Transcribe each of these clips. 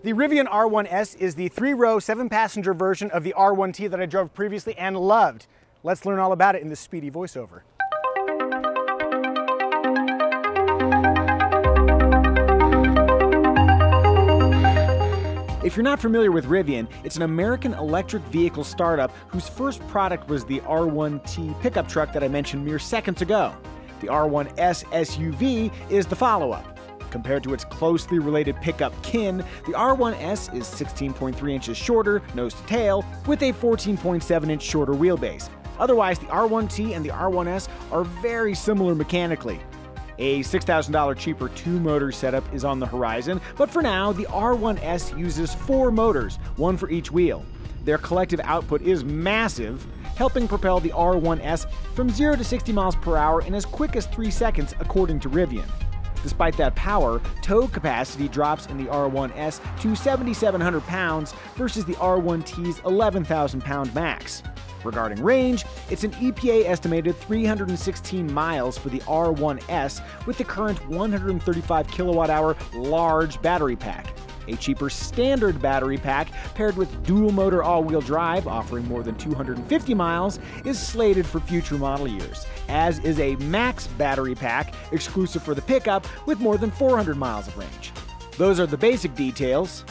The Rivian R1S is the 3-row, 7-passenger version of the R1T that I drove previously and loved. Let's learn all about it in this speedy voiceover. If you're not familiar with Rivian, it's an American electric vehicle startup whose first product was the R1T pickup truck that I mentioned mere seconds ago. The R1S SUV is the follow-up. Compared to its closely related pickup kin, the R1S is 16.3 inches shorter, nose to tail, with a 14.7-inch shorter wheelbase. Otherwise, the R1T and the R1S are very similar mechanically. A $6,000 cheaper 2-motor setup is on the horizon, but for now, the R1S uses 4 motors, one for each wheel. Their collective output is massive, helping propel the R1S from 0 to 60 miles per hour in as quick as 3 seconds, according to Rivian. Despite that power, tow capacity drops in the R1S to 7,700 pounds versus the R1T's 11,000 pound max. Regarding range, it's an EPA-estimated 316 miles for the R1S with the current 135 kilowatt-hour large battery pack. A cheaper standard battery pack paired with dual-motor all-wheel drive offering more than 250 miles is slated for future model years, as is a max battery pack exclusive for the pickup with more than 400 miles of range. Those are the basic details.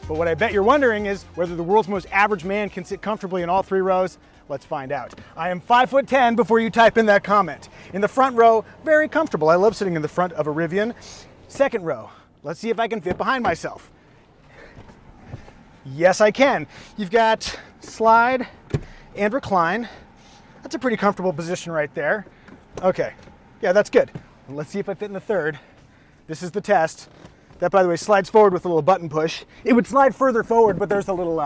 But what I bet you're wondering is whether the world's most average man can sit comfortably in all 3 rows. Let's find out. I am 5'10" before you type in that comment. In the front row, very comfortable. I love sitting in the front of a Rivian. Second row, let's see if I can fit behind myself. Yes, I can. You've got slide and recline. That's a pretty comfortable position right there. Okay, yeah, that's good. Let's see if I fit in the third. This is the test. That, by the way, slides forward with a little button push. It would slide further forward, but there's a little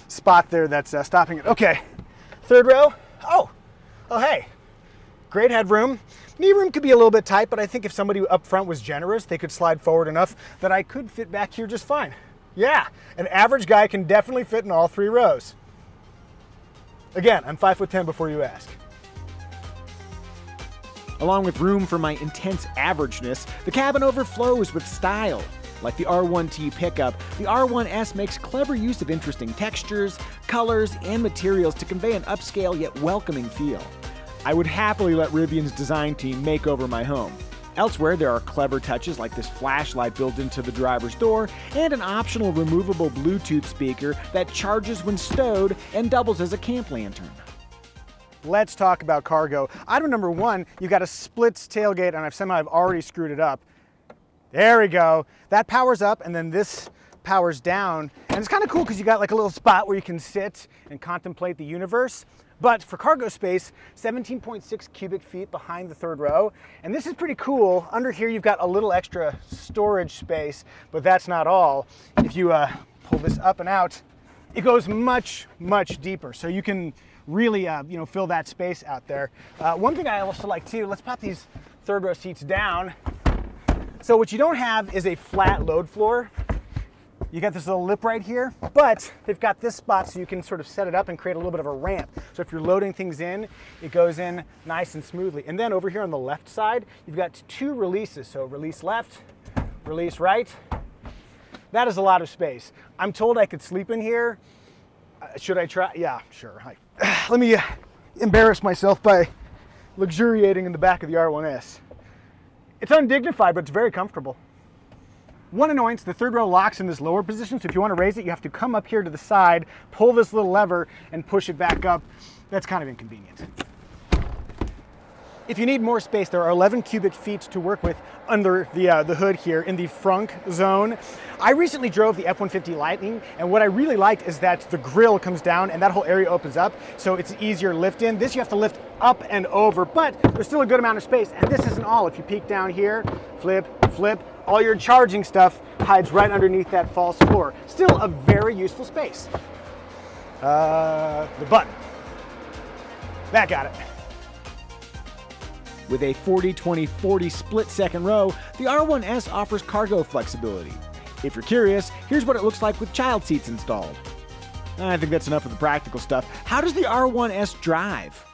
spot there that's stopping it. Okay, third row. Oh, hey, great headroom. Knee room could be a little bit tight, but I think if somebody up front was generous, they could slide forward enough that I could fit back here just fine. Yeah, an average guy can definitely fit in all 3 rows. Again, I'm 5'10" before you ask. Along with room for my intense averageness, the cabin overflows with style. Like the R1T pickup, the R1S makes clever use of interesting textures, colors, and materials to convey an upscale yet welcoming feel. I would happily let Rivian's design team make over my home. Elsewhere, there are clever touches like this flashlight built into the driver's door and an optional removable Bluetooth speaker that charges when stowed and doubles as a camp lantern. Let's talk about cargo. Item number 1, you've got a splits tailgate, and I've already screwed it up. There we go. That powers up, and then this powers down. And it's kind of cool because you got like a little spot where you can sit and contemplate the universe. But for cargo space, 17.6 cubic feet behind the third row. And this is pretty cool. Under here, you've got a little extra storage space, but that's not all. If you pull this up and out, it goes much, much deeper. So you can really, fill that space out there. One thing I also like too, let's pop these third row seats down. So what you don't have is a flat load floor. You got this little lip right here, but they've got this spot so you can sort of set it up and create a little bit of a ramp. So if you're loading things in, it goes in nice and smoothly. And then over here on the left side, you've got 2 releases. So release left, release right. That is a lot of space. I'm told I could sleep in here. Should I try? Yeah, sure. Let me embarrass myself by luxuriating in the back of the R1S. It's undignified, but it's very comfortable. One annoyance, the third row locks in this lower position, so if you want to raise it, you have to come up here to the side, pull this little lever, and push it back up. That's kind of inconvenient. If you need more space, there are 11 cubic feet to work with under the hood here in the frunk zone. I recently drove the F-150 Lightning, and what I really liked is that the grille comes down and that whole area opens up, so it's an easier lift in. This you have to lift up and over, but there's still a good amount of space, and this isn't all. If you peek down here, flip, flip, all your charging stuff hides right underneath that false floor. Still a very useful space. The button. That got it. With a 40-20-40 split second row, the R1S offers cargo flexibility. If you're curious, here's what it looks like with child seats installed. I think that's enough of the practical stuff. How does the R1S drive?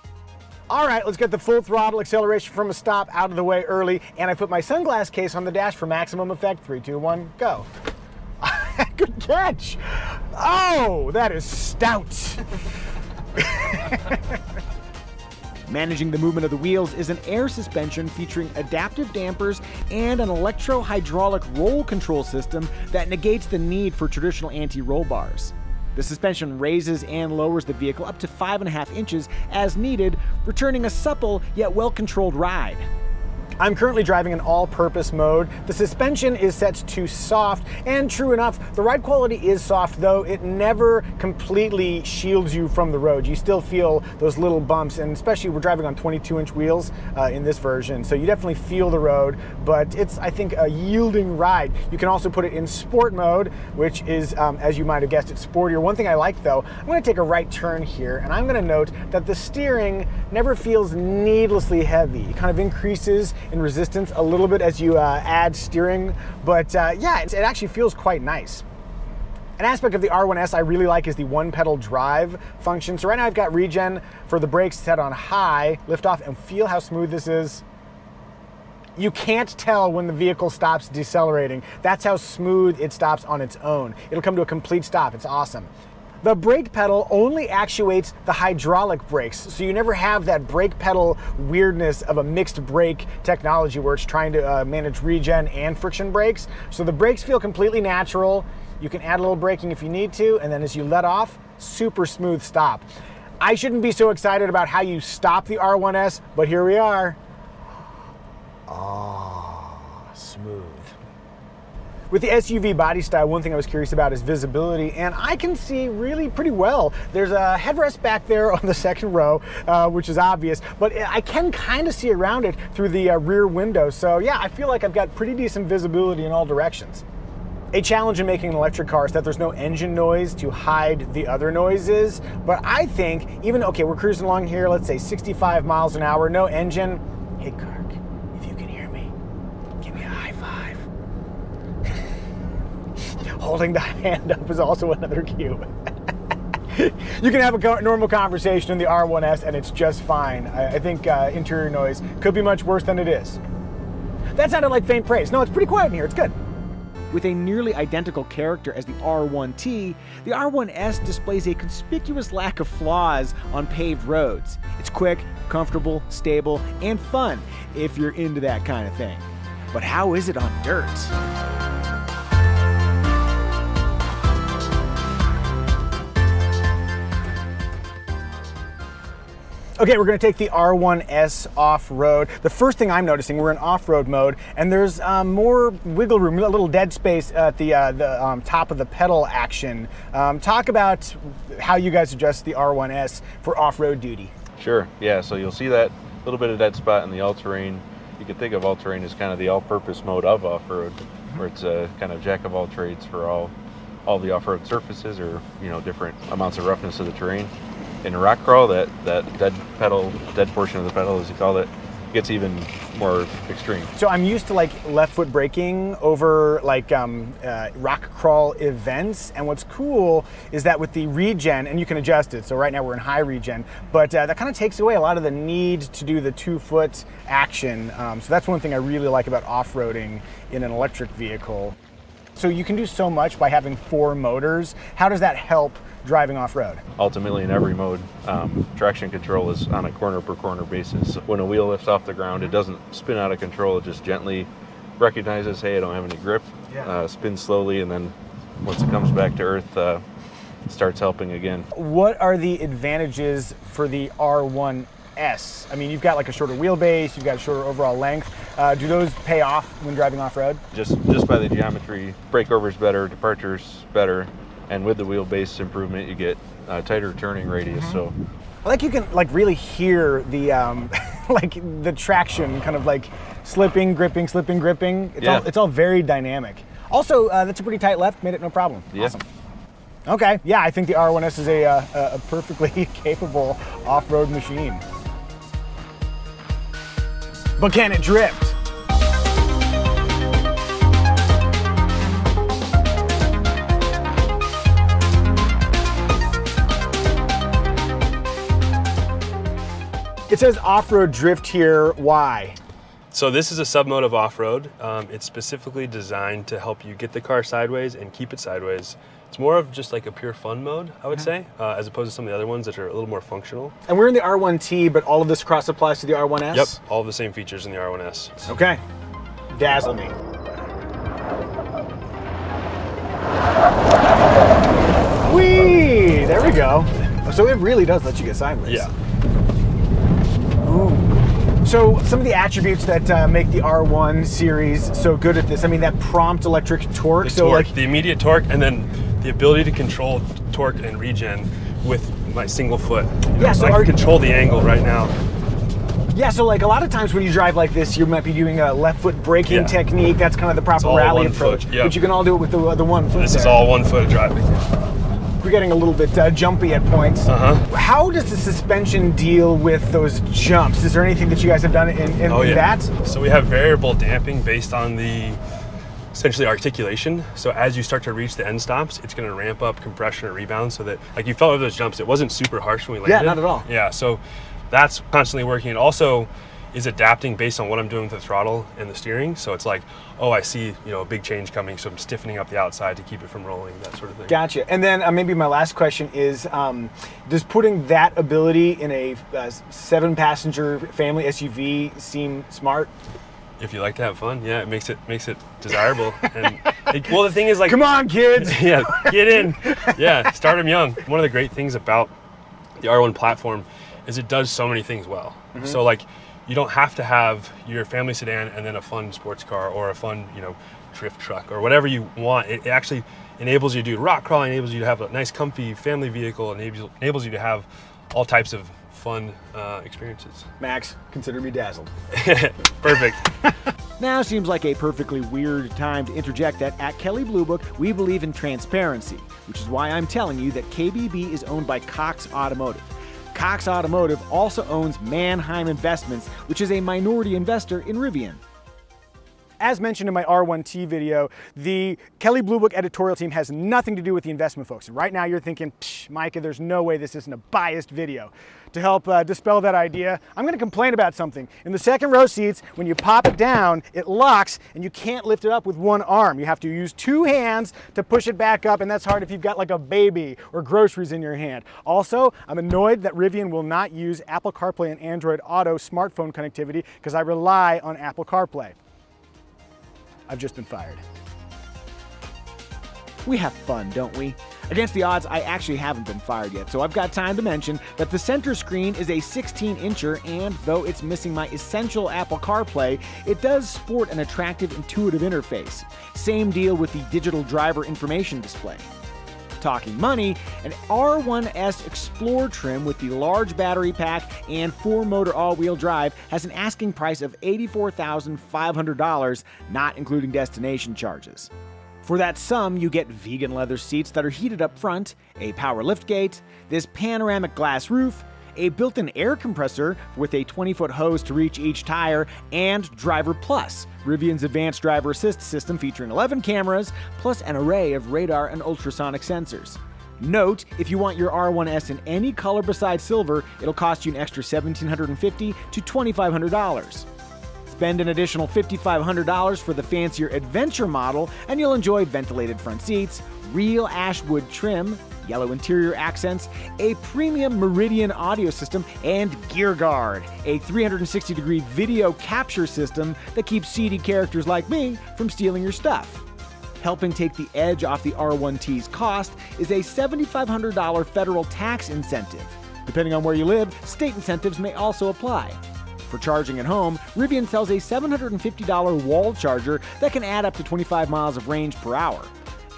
All right, let's get the full throttle acceleration from a stop out of the way early, and I put my sunglass case on the dash for maximum effect. 3, 2, 1, go. Good catch. Oh, that is stout. Managing the movement of the wheels is an air suspension featuring adaptive dampers and an electro-hydraulic roll control system that negates the need for traditional anti-roll bars. The suspension raises and lowers the vehicle up to 5.5 inches as needed, returning a supple yet well-controlled ride. I'm currently driving in all-purpose mode. The suspension is set to soft, and true enough, the ride quality is soft, though it never completely shields you from the road. You still feel those little bumps, and especially we're driving on 22-inch wheels in this version, so you definitely feel the road, but it's, I think, a yielding ride. You can also put it in sport mode, which is, as you might have guessed, it's sportier. One thing I like, though, I'm going to take a right turn here, and I'm going to note that the steering never feels needlessly heavy. It kind of increases in resistance a little bit as you add steering, but yeah, it actually feels quite nice. An aspect of the R1S I really like is the one-pedal drive function. So right now I've got regen for the brakes set on high, lift off, and feel how smooth this is. You can't tell when the vehicle stops decelerating. That's how smooth it stops on its own. It'll come to a complete stop. It's awesome. The brake pedal only actuates the hydraulic brakes, so you never have that brake pedal weirdness of a mixed brake technology where it's trying to manage regen and friction brakes. So the brakes feel completely natural. You can add a little braking if you need to, and then as you let off, super smooth stop. I shouldn't be so excited about how you stop the R1S, but here we are. Oh, smooth. With the SUV body style, one thing I was curious about is visibility, and I can see really pretty well. There's a headrest back there on the second row, which is obvious, but I can kind of see around it through the rear window. So yeah, I feel like I've got pretty decent visibility in all directions. A challenge in making an electric car is that there's no engine noise to hide the other noises, but I think even, okay, we're cruising along here, let's say 65 miles an hour, no engine. Hey Kirk, if you can hear me, give me a high five. Holding the hand up is also another cue. You can have a normal conversation in the R1S and it's just fine. I think interior noise could be much worse than it is. That sounded like faint praise. No, it's pretty quiet in here, it's good. With a nearly identical character as the R1T, the R1S displays a conspicuous lack of flaws on paved roads. It's quick, comfortable, stable, and fun if you're into that kind of thing. But how is it on dirt? Okay, we're gonna take the R1S off-road. The first thing I'm noticing, we're in off-road mode, and there's more wiggle room, a little dead space at the top of the pedal action. Talk about how you guys adjust the R1S for off-road duty. Sure, yeah, so you'll see that little bit of dead spot in the all-terrain. You can think of all-terrain as kind of the all-purpose mode of off-road, where it's a kind of jack of all trades for all the off-road surfaces, or different amounts of roughness of the terrain. In rock crawl, that dead portion of the pedal, as you call it, gets even more extreme. So I'm used to like left foot braking over like rock crawl events, and what's cool is that with the regen, and you can adjust it, so right now we're in high regen, but that kind of takes away a lot of the need to do the 2-foot action. So that's one thing I really like about off-roading in an electric vehicle. So you can do so much by having 4 motors. How does that help driving off-road? Ultimately, in every mode, traction control is on a corner-per-corner basis. When a wheel lifts off the ground, it doesn't spin out of control. It just gently recognizes, hey, I don't have any grip, spins slowly, and then once it comes back to earth, it starts helping again. What are the advantages for the R1S? I mean, you've got like a shorter wheelbase, you've got a shorter overall length. Do those pay off when driving off-road? Just by the geometry, breakover's better, departure's better. And with the wheelbase improvement, you get a tighter turning radius. So, I like you can like really hear the like the traction, kind of like slipping, gripping, slipping, gripping. It's all very dynamic. Also, that's a pretty tight left. Made it no problem. Yeah. Awesome. Okay, yeah, I think the R1S is a perfectly capable off-road machine. But can it drift? It says off-road drift here. Why? So this is a sub-mode of off-road. It's specifically designed to help you get the car sideways and keep it sideways. It's more of just like a pure fun mode, I would say, as opposed to some of the other ones that are a little more functional. And we're in the R1T, but all of this cross applies to the R1S? Yep, all the same features in the R1S. Okay, dazzle me. Whee! There we go. So it really does let you get sideways. Yeah. Ooh. So some of the attributes that make the R1 series so good at this, I mean, that prompt electric torque. The immediate torque, and then the ability to control torque and regen with my single foot. Yeah, so I can control the angle right now. Yeah, so like a lot of times when you drive like this, you might be doing a left foot braking technique. That's kind of the proper rally approach. Yep. But you can all do it with the 1 foot. This is all 1 foot of driving. We're getting a little bit jumpy at points. How does the suspension deal with those jumps? Is there anything that you guys have done in that? So we have variable damping based on the essentially articulation. So as you start to reach the end stops, it's going to ramp up compression or rebound so that, like, you felt over those jumps, it wasn't super harsh when we landed. Yeah, not at all. Yeah, so that's constantly working. It also is adapting based on what I'm doing with the throttle and the steering. So it's like, oh, I see, you know, a big change coming, so I'm stiffening up the outside to keep it from rolling, that sort of thing. Gotcha. And then maybe my last question is, does putting that ability in a 7-passenger family SUV seem smart? If you like to have fun, yeah, it makes it desirable. And well, the thing is, like, come on, kids. Yeah, get in. Yeah, start them young. One of the great things about the R1 platform is it does so many things well. So like, you don't have to have your family sedan and then a fun sports car or a fun, you know, drift truck or whatever you want. It actually enables you to do rock crawling, enables you to have a nice, comfy family vehicle, enables you to have all types of fun experiences. Max, consider me dazzled. Perfect. Now seems like a perfectly weird time to interject that at Kelley Blue Book, we believe in transparency, which is why I'm telling you that KBB is owned by Cox Automotive. Cox Automotive also owns Mannheim Investments, which is a minority investor in Rivian. As mentioned in my R1T video, the Kelley Blue Book editorial team has nothing to do with the investment folks. And right now you're thinking, psh, Micah, there's no way this isn't a biased video. To help dispel that idea, I'm going to complain about something. In the second row seats, when you pop it down, it locks and you can't lift it up with one arm. You have to use 2 hands to push it back up, and that's hard if you've got like a baby or groceries in your hand. Also, I'm annoyed that Rivian will not use Apple CarPlay and Android Auto smartphone connectivity because I rely on Apple CarPlay. I've just been fired. We have fun, don't we? Against the odds, I actually haven't been fired yet, so I've got time to mention that the center screen is a 16-incher, and though it's missing my essential Apple CarPlay, it does sport an attractive, intuitive interface. Same deal with the digital driver information display. Talking money, an R1S Explorer trim with the large battery pack and 4-motor all-wheel drive has an asking price of $84,500, not including destination charges. For that sum, you get vegan leather seats that are heated up front, a power liftgate, this panoramic glass roof, a built-in air compressor with a 20-foot hose to reach each tire, and Driver Plus, Rivian's advanced driver assist system featuring 11 cameras, plus an array of radar and ultrasonic sensors. Note, if you want your R1S in any color besides silver, it'll cost you an extra $1,750 to $2,500. Spend an additional $5,500 for the fancier Adventure model, and you'll enjoy ventilated front seats, real ashwood trim, yellow interior accents, a premium Meridian audio system, and Gear Guard, a 360-degree video capture system that keeps seedy characters like me from stealing your stuff. Helping take the edge off the R1T's cost is a $7,500 federal tax incentive. Depending on where you live, state incentives may also apply. For charging at home, Rivian sells a $750 wall charger that can add up to 25 miles of range per hour.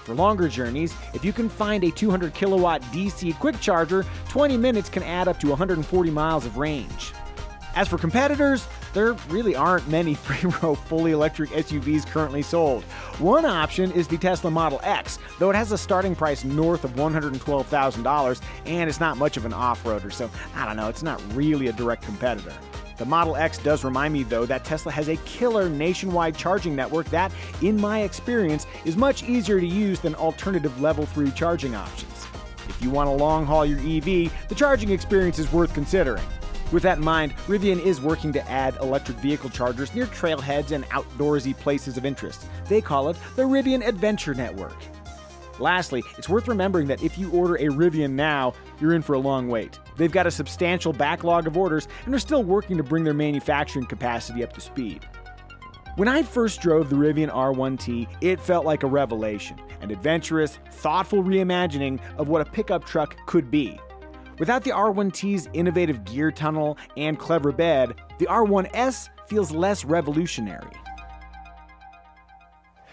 For longer journeys, if you can find a 200 kilowatt DC quick charger, 20 minutes can add up to 140 miles of range. As for competitors, there really aren't many 3-row fully electric SUVs currently sold. One option is the Tesla Model X, though it has a starting price north of $112,000, and it's not much of an off-roader, so I don't know, it's not really a direct competitor. The Model X does remind me, though, that Tesla has a killer nationwide charging network that, in my experience, is much easier to use than alternative Level 3 charging options. If you want to long haul your EV, the charging experience is worth considering. With that in mind, Rivian is working to add electric vehicle chargers near trailheads and outdoorsy places of interest. They call it the Rivian Adventure Network. Lastly, it's worth remembering that if you order a Rivian now, you're in for a long wait. They've got a substantial backlog of orders and are still working to bring their manufacturing capacity up to speed. When I first drove the Rivian R1T, it felt like a revelation, an adventurous, thoughtful reimagining of what a pickup truck could be. Without the R1T's innovative gear tunnel and clever bed, the R1S feels less revolutionary.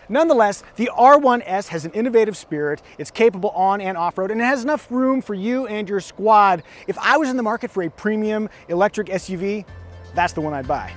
Nonetheless, the R1S has an innovative spirit, it's capable on and off-road, and it has enough room for you and your squad. If I was in the market for a premium electric SUV, that's the one I'd buy.